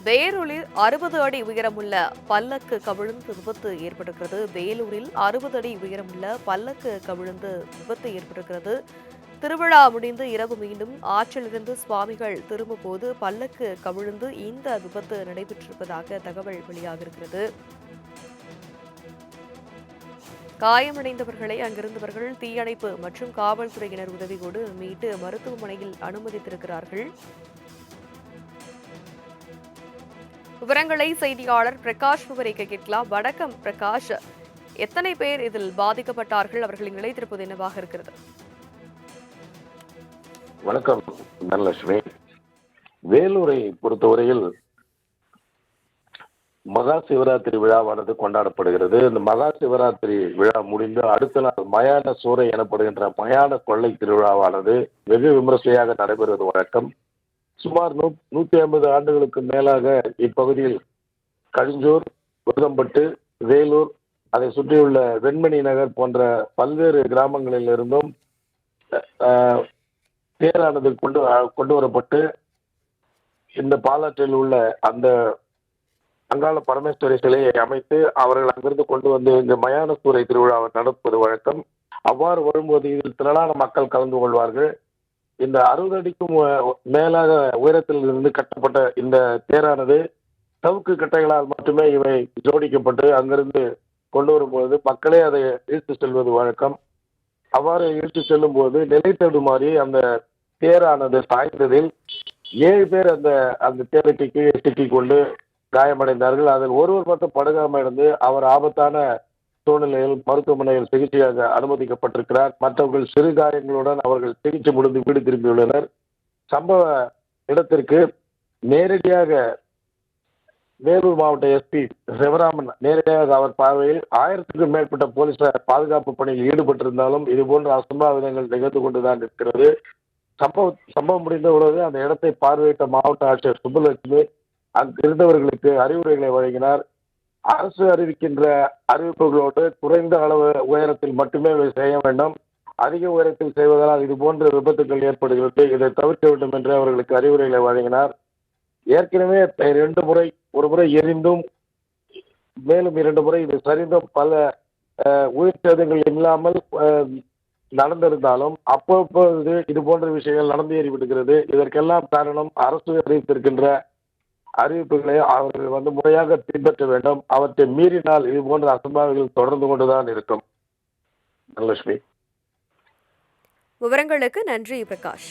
வேலூரில் 60 அடி உயரமுள்ள பல்லக்கு கவிழ்ந்து விபத்து ஏற்பட்டிருக்கிறது. வேலூரில் 60 அடி உயரமுள்ள பல்லக்கு கவிழ்ந்து விபத்து ஏற்பட்டிருக்கிறது. திருவிழா முடிந்து இரவு மீண்டும் ஆற்றிலிருந்து சுவாமிகள் திரும்பும்போது பல்லக்கு கவிழ்ந்து இந்த விபத்து நடைபெற்றிருப்பதாக தகவல் வெளியாகியிருக்கிறது. காயமடைந்தவர்களை அங்கிருந்தவர்கள் தீயணைப்பு மற்றும் காவல்துறையினர் உதவியோடு மீட்டு மருத்துவமனையில் அனுமதித்திருக்கிறார்கள். விவரங்களை செய்தியாளர் பிரகாஷ் விவரிக்க கேட்கலாம். வணக்கம் பிரகாஷ், எத்தனை பேர் இதில் பாதிக்கப்பட்டார்கள்? அவர்களின் நிலை தற்போது என்னவாக இருக்கிறது? வணக்கம் தனலட்சுமி. வேலூரை பொறுத்தவரையில் மகா சிவராத்திரி விழாவானது கொண்டாடப்படுகிறது. இந்த மகா சிவராத்திரி விழா முடிந்து அடுத்த நாள் மயான சூறை எனப்படுகின்ற மயான கொள்ளை திருவிழாவானது வெகு விமரிசையாக நடைபெறுவது வழக்கம். சுமார் 150 ஆண்டுகளுக்கு மேலாக இப்பகுதியில் கழிஞ்சூர், விருதம்பட்டு, வேலூர், அதை சுற்றியுள்ள வெண்மணி நகர் போன்ற பல்வேறு கிராமங்களில் இருந்தும் தேரானது கொண்டு வரப்பட்டு இந்த பாலாற்றில் உள்ள அந்த அங்காள பரமேஸ்வரி சிலையை அமைத்து அவர்கள் அங்கிருந்து கொண்டு வந்து இந்த மயான சூறை திருவிழாவை நடத்துவது வழக்கம். அவ்வாறு வரும்போது இதில் திரளான மக்கள் கலந்து கொள்வார்கள். இந்த 60 அடிக்கும் மேலாக உயரத்தில் இருந்து கட்டப்பட்ட இந்த தேரானது சவுக்கு கட்டைகளால் மட்டுமே இவை ஜோடிக்கப்பட்டு அங்கிருந்து கொண்டு வரும்போது மக்களே அதை இழுத்து செல்வது வழக்கம். அவ்வாறு இழுத்து செல்லும் போது நிலை தடுமாறி அந்த தேரானது சாய்ந்ததில் 7 பேர் அந்த தேரைக்கு கீழே சிக்கிக் கொண்டு காயமடைந்தார்கள். அதில் ஒருவர் மட்டும் படுகாயமடைந்து அவர் ஆபத்தான சூழ்நிலையில் மருத்துவமனையில் சிகிச்சையாக அனுமதிக்கப்பட்டிருக்கிறார். மற்றவர்கள் சிறு காயங்களுடன் அவர்கள் சிகிச்சை முடிந்து வீடு திரும்பியுள்ளனர். சம்பவ இடத்திற்கு நேரடியாக வேலூர் மாவட்ட எஸ்பி சிவராமன் நேரடியாக அவர் பார்வையில் 1000க்கும் மேற்பட்ட போலீசார் பாதுகாப்பு பணியில் ஈடுபட்டிருந்தாலும் இதுபோன்ற அசம்பாவிதங்கள் நிகழ்ந்து கொண்டுதான் இருக்கிறது. சம்பவம் முடிந்த உடனே அந்த இடத்தை பார்வையிட்ட மாவட்ட ஆட்சியர் சுப்புலட்சுமி அங்கிருந்தவர்களுக்கு அறிவுரைகளை வழங்கினார். அரசு அறிவிக்கின்ற அறிவிப்புகளோடு குறைந்த அளவு உயரத்தில் மட்டுமே செய்ய வேண்டும். அதிக உயரத்தில் செய்வதால் இது போன்ற விபத்துகள் ஏற்படுகிறது. இதை தவிர்க்க வேண்டும் என்று அவர்களுக்கு அறிவுரைகளை வழங்கினார். ஏற்கனவே 2 முறை, ஒரு முறை எரிந்தும் மேலும் 2 முறை இது சரிந்தும் பல உயிர் சேதங்கள் இல்லாமல் நடந்திருந்தாலும் அப்பப்போது இது போன்ற விஷயங்கள் நடந்து ஏறிவிடுகிறது. இதற்கெல்லாம் காரணம் அரசு அறிவித்திருக்கின்ற அறிவிப்புகளை அவர்கள் முறையாக பின்பற்ற வேண்டும். அவற்றை மீறினால் இது போன்ற அசம்பாவிதங்கள் தொடர்ந்து கொண்டுதான் இருக்கும். தனலட்சுமி, விவரங்களுக்கு நன்றி பிரகாஷ்.